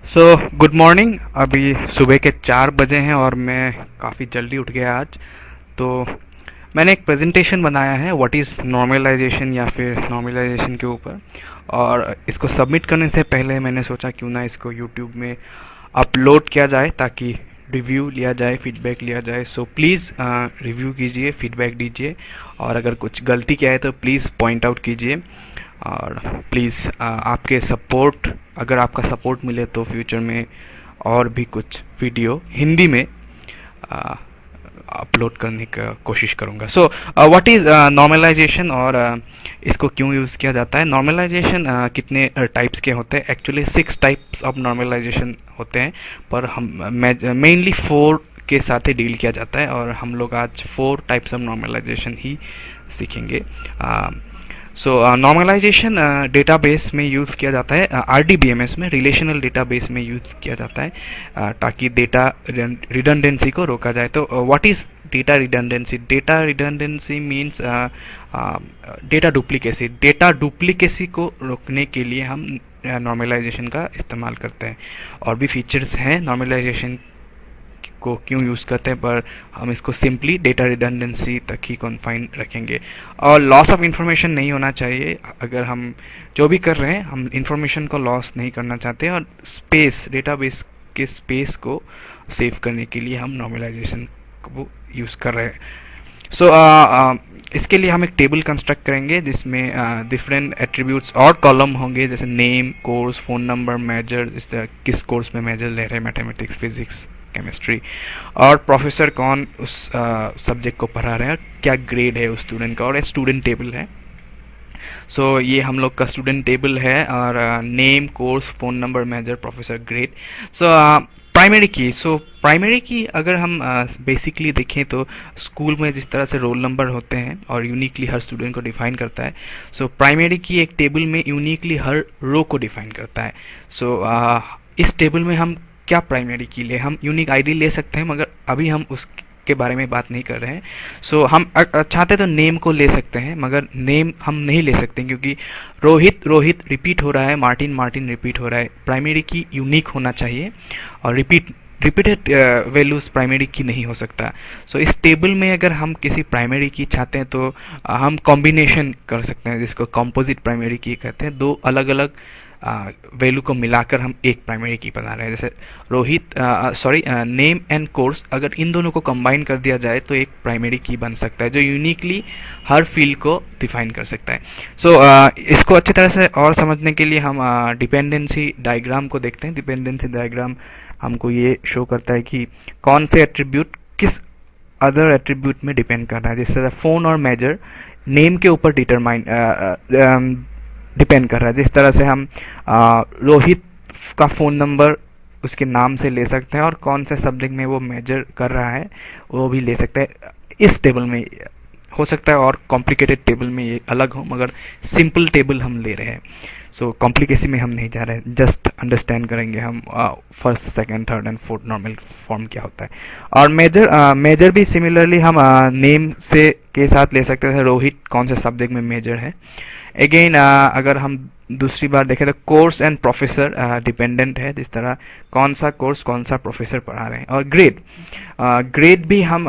So good morning. अभी सुबह के 4 बजे हैं और मैं काफ़ी जल्दी उठ गया आज। तो मैंने एक प्रेजेंटेशन बनाया है व्हाट इज़ नॉर्मलाइजेशन या फिर नॉर्मलाइजेशन के ऊपर। और इसको सबमिट करने से पहले मैंने सोचा क्यों ना इसको यूट्यूब में अपलोड किया जाए ताकि रिव्यू लिया जाए, फीडबैक लिया जाए। सो प्लीज़ रिव्यू कीजिए, फीडबैक दीजिए और अगर कुछ गलती किया है तो प्लीज़ पॉइंट आउट कीजिए। और प्लीज़ आपके सपोर्ट, अगर आपका सपोर्ट मिले तो फ्यूचर में और भी कुछ वीडियो हिंदी में अपलोड करने का कोशिश करूँगा। सो व्हाट इज़ नॉर्मलाइजेशन और इसको क्यों यूज़ किया जाता है। नॉर्मलाइजेशन कितने टाइप्स के होते हैं? एक्चुअली 6 टाइप्स ऑफ नॉर्मलाइजेशन होते हैं, पर हम मेनली 4 के साथ ही डील किया जाता है और हम लोग आज 4 टाइप्स ऑफ नॉर्मलाइजेशन ही सीखेंगे। सो नॉर्मलाइजेशन डेटाबेस में यूज़ किया जाता है, RDBMS में, रिलेशनल डेटाबेस में यूज़ किया जाता है ताकि डेटा रिडंडेंसी को रोका जाए। तो what is data redundancy? Data redundancy means data duplicacy. Data duplicacy को रोकने के लिए हम नॉर्मलाइजेशन का इस्तेमाल करते हैं। और भी फीचर्स हैं नॉर्मलाइजेशन को क्यों यूज़ करते हैं, पर हम इसको सिंपली डेटा रिडंडेंसी तक ही कॉन्फाइन रखेंगे। और लॉस ऑफ इंफॉर्मेशन नहीं होना चाहिए। अगर हम जो भी कर रहे हैं, हम इंफॉर्मेशन को लॉस नहीं करना चाहते और स्पेस, डेटाबेस के स्पेस को सेव करने के लिए हम नॉर्मलाइजेशन को यूज़ कर रहे हैं। सो इसके लिए हम एक टेबल कंस्ट्रक्ट करेंगे जिसमें डिफरेंट एट्रीब्यूट्स और कॉलम होंगे, जैसे name, course, phone number, major, इस तरह किस कोर्स में मेजर ले रहे हैं, मैथमेटिक्स, फिजिक्स, केमिस्ट्री, और प्रोफेसर कौन उस सब्जेक्ट को पढ़ा रहे हैं, क्या ग्रेड है उस स्टूडेंट का, और स्टूडेंट टेबल है। सो ये हम लोग का स्टूडेंट टेबल है और name, course, phone number, major, professor, grade. So primary key, primary key अगर हम बेसिकली देखें तो स्कूल में जिस तरह से रोल नंबर होते हैं और यूनिकली हर स्टूडेंट को डिफाइन करता है, सो प्राइमरी की एक टेबल में यूनिकली हर रो को डिफाइन करता है। सो इस टेबल में हम क्या प्राइमरी की ले, हम यूनिक आईडी ले सकते हैं, मगर अभी हम उसके बारे में बात नहीं कर रहे हैं। सो हम चाहते तो नेम को ले सकते हैं, मगर नेम हम नहीं ले सकते क्योंकि रोहित रोहित रिपीट हो रहा है, मार्टिन मार्टिन रिपीट हो रहा है। प्राइमरी की यूनिक होना चाहिए और रिपीटेड वैल्यूज प्राइमरी की नहीं हो सकता। सो इस टेबल में अगर हम किसी प्राइमरी की चाहते हैं तो हम कॉम्बिनेशन कर सकते हैं, जिसको कंपोजिट प्राइमरी की कहते हैं। दो अलग अलग वैल्यू को मिलाकर हम एक प्राइमरी की बना रहे हैं। जैसे रोहित, नेम एंड कोर्स, अगर इन दोनों को कंबाइन कर दिया जाए तो एक प्राइमरी की बन सकता है जो यूनिकली हर फील्ड को डिफाइन कर सकता है। सो इसको अच्छी तरह से और समझने के लिए हम डिपेंडेंसी डायग्राम को देखते हैं। डिपेंडेंसी डायग्राम हमको ये शो करता है कि कौन से एट्रीब्यूट किस अदर एट्रीब्यूट में डिपेंड कर रहा है। जैसे फोन और मेजर नेम के ऊपर डिपेंड कर रहा है। जिस तरह से हम रोहित का फ़ोन नंबर उसके नाम से ले सकते हैं और कौन से सब्जेक्ट में वो मेजर कर रहा है वो भी ले सकते हैं। इस टेबल में हो सकता है और कॉम्प्लिकेटेड टेबल में ये अलग हो, मगर सिंपल टेबल हम ले रहे हैं। सो कॉम्प्लिकेसी में हम नहीं जा रहे हैं, जस्ट अंडरस्टैंड करेंगे हम first, second, third and fourth normal form क्या होता है। और मेजर भी सिमिलरली हम नेम से के साथ ले सकते हैं। रोहित कौन से सब्जेक्ट में मेजर है। अगेन अगर हम दूसरी बार देखें तो कोर्स एंड प्रोफेसर डिपेंडेंट है, जिस तरह कौन सा कोर्स कौन सा प्रोफेसर पढ़ा रहे हैं। और ग्रेड भी हम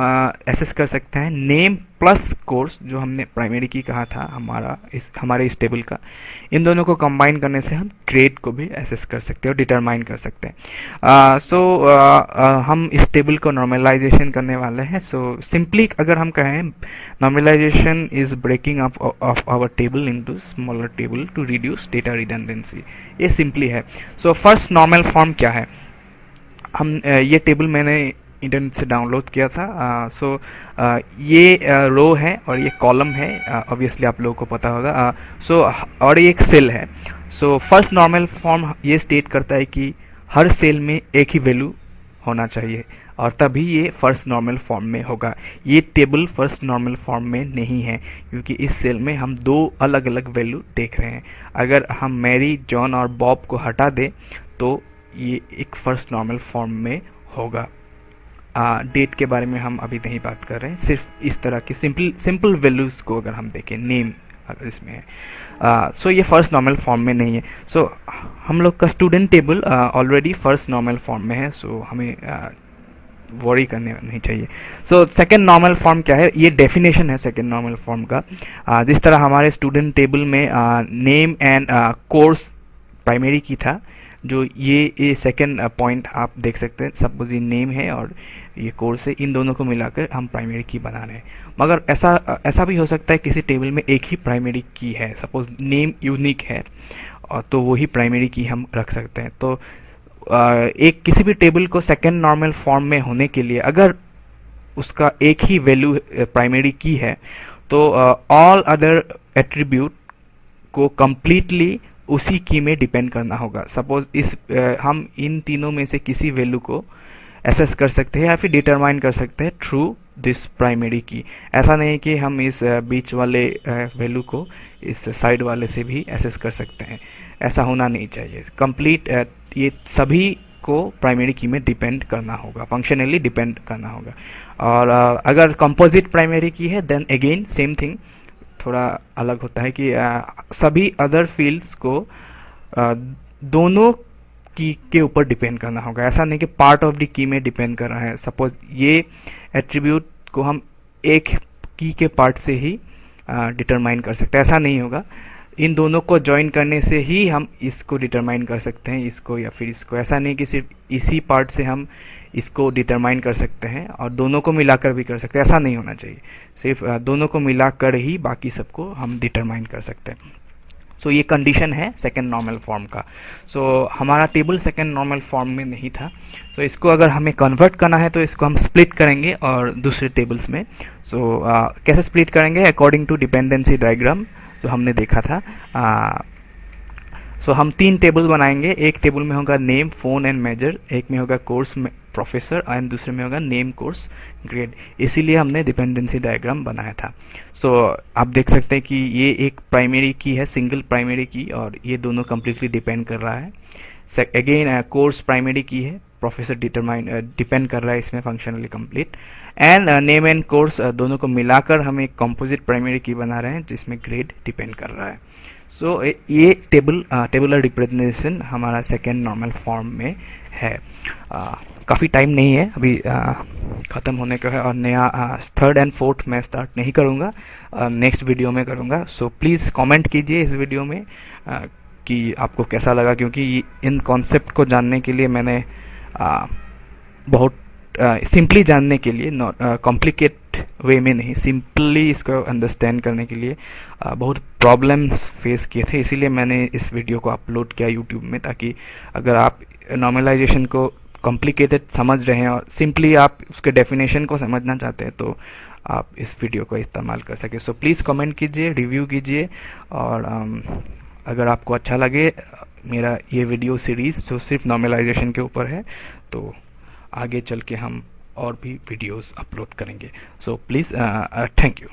एसेस कर सकते हैं। नेम प्लस कोर्स जो हमने प्राइमरी की कहा था हमारे इस टेबल का, इन दोनों को कंबाइन करने से हम ग्रेड को भी एसेस कर सकते हैं और डिटरमाइन कर सकते हैं। हम इस टेबल को नॉर्मलाइजेशन करने वाले हैं। सो सिंपली अगर हम कहें, normalization is breaking up of our table into smaller table to reduce data redundancy. ये सिंपली है। सो फर्स्ट नॉर्मल फॉर्म क्या है? ये टेबल मैंने इंटरनेट से डाउनलोड किया था। ये रो है और ये कॉलम है, ऑब्वियसली आप लोगों को पता होगा। और ये एक सेल है। सो फर्स्ट नॉर्मल फॉर्म ये स्टेट करता है कि हर सेल में एक ही वैल्यू होना चाहिए और तभी ये फर्स्ट नॉर्मल फॉर्म में होगा। ये टेबल फर्स्ट नॉर्मल फॉर्म में नहीं है क्योंकि इस सेल में हम दो अलग अलग वैल्यू देख रहे हैं। अगर हम मैरी, जॉन और बॉब को हटा दें तो ये एक फर्स्ट नॉर्मल फॉर्म में होगा। डेट के बारे में हम अभी नहीं बात कर रहे हैं, सिर्फ इस तरह की सिंपल वैल्यूज को अगर हम देखें, नेम इसमें है। सो ये फर्स्ट नॉर्मल फॉर्म में नहीं है। सो हम लोग का student table already first normal form में है, सो हमें वरी करने नहीं चाहिए। सो सेकेंड नॉर्मल फॉर्म क्या है, ये डेफिनेशन है सेकेंड नॉर्मल फॉर्म का। जिस तरह हमारे स्टूडेंट टेबल में नेम एंड कोर्स प्राइमरी की था, जो ये सेकेंड पॉइंट आप देख सकते हैं। सपोज ये नेम है और ये कोर्स है, इन दोनों को मिलाकर हम प्राइमरी की बना रहे हैं। मगर ऐसा भी हो सकता है किसी टेबल में एक ही प्राइमरी की है, सपोज नेम यूनिक है, और तो वही प्राइमरी की हम रख सकते हैं। तो एक किसी भी टेबल को सेकेंड नॉर्मल फॉर्म में होने के लिए अगर उसका एक ही वैल्यू प्राइमरी की है, तो ऑल अदर एट्रीब्यूट को कंप्लीटली उसी की में डिपेंड करना होगा। सपोज हम इन तीनों में से किसी वैल्यू को एसेस कर सकते हैं या फिर डिटरमाइन कर सकते हैं थ्रू दिस प्राइमरी की। ऐसा नहीं कि हम इस बीच वाले वैल्यू को इस साइड वाले से भी एसेस कर सकते हैं, ऐसा होना नहीं चाहिए। कंप्लीट ये सभी को प्राइमरी की में डिपेंड करना होगा, फंक्शनली डिपेंड करना होगा। और अगर कंपोजिट प्राइमरी की है देन अगेन सेम थिंग, थोड़ा अलग होता है कि सभी अदर फील्ड्स को दोनों की के ऊपर डिपेंड करना होगा। ऐसा नहीं कि पार्ट ऑफ द की में डिपेंड कर रहा है। सपोज ये एट्रीब्यूट को हम एक की के पार्ट से ही डिटरमाइन कर सकते हैं, ऐसा नहीं होगा। इन दोनों को ज्वाइन करने से ही हम इसको डिटरमाइन कर सकते हैं, इसको या फिर इसको। ऐसा नहीं कि सिर्फ इसी पार्ट से हम इसको डिटरमाइन कर सकते हैं और दोनों को मिलाकर भी कर सकते हैं, ऐसा नहीं होना चाहिए। सिर्फ दोनों को मिलाकर ही बाकी सबको हम डिटरमाइन कर सकते हैं। सो ये कंडीशन है सेकेंड नॉर्मल फॉर्म का। सो हमारा टेबल सेकेंड नॉर्मल फॉर्म में नहीं था, तो इसको अगर हमें कन्वर्ट करना है तो इसको हम स्प्लिट करेंगे और दूसरे टेबल्स में। सो कैसे स्प्लिट करेंगे, अकॉर्डिंग टू डिपेंडेंसी डायग्राम जो हमने देखा था। सो हम 3 टेबल बनाएंगे। एक टेबल में होगा नेम, फोन एंड मेजर, एक में होगा कोर्स प्रोफेसर एंड दूसरे में होगा नेम, कोर्स, ग्रेड। इसीलिए हमने डिपेंडेंसी डायग्राम बनाया था। सो आप देख सकते हैं कि ये एक प्राइमरी की है, सिंगल प्राइमरी की, और ये दोनों कम्प्लीटली डिपेंड कर रहा है। अगेन कोर्स प्राइमरी की है, प्रोफेसर डिपेंड कर रहा है इसमें, functionally complete. And name and course दोनों को मिलाकर हम एक कंपोजिट प्राइमरी की बना रहे हैं जिसमें ग्रेड डिपेंड कर रहा है। सो ये टेबुलर रिप्रेजेंटेशन हमारा सेकेंड नॉर्मल फॉर्म में है। काफ़ी टाइम नहीं है अभी, ख़त्म होने का है, और नया थर्ड एंड फोर्थ मैं स्टार्ट नहीं करूँगा, नेक्स्ट वीडियो में करूँगा। सो प्लीज़ कमेंट कीजिए इस वीडियो में कि आपको कैसा लगा, क्योंकि इन कॉन्सेप्ट को जानने के लिए मैंने बहुत सिंपली जानने के लिए, कॉम्प्लिकेट वे में नहीं, सिंपली इसको अंडरस्टैंड करने के लिए बहुत प्रॉब्लम्स फेस किए थे। इसीलिए मैंने इस वीडियो को अपलोड किया यूट्यूब में, ताकि अगर आप नॉर्मलाइजेशन को कॉम्प्लिकेटेड समझ रहे हैं और सिंपली आप उसके डेफिनेशन को समझना चाहते हैं, तो आप इस वीडियो को इस्तेमाल कर सके। सो प्लीज़ कमेंट कीजिए, रिव्यू कीजिए, और अगर आपको अच्छा लगे मेरा ये वीडियो सीरीज़ जो सिर्फ नॉर्मलाइजेशन के ऊपर है, तो आगे चल के हम और भी वीडियोस अपलोड करेंगे। So please thank you.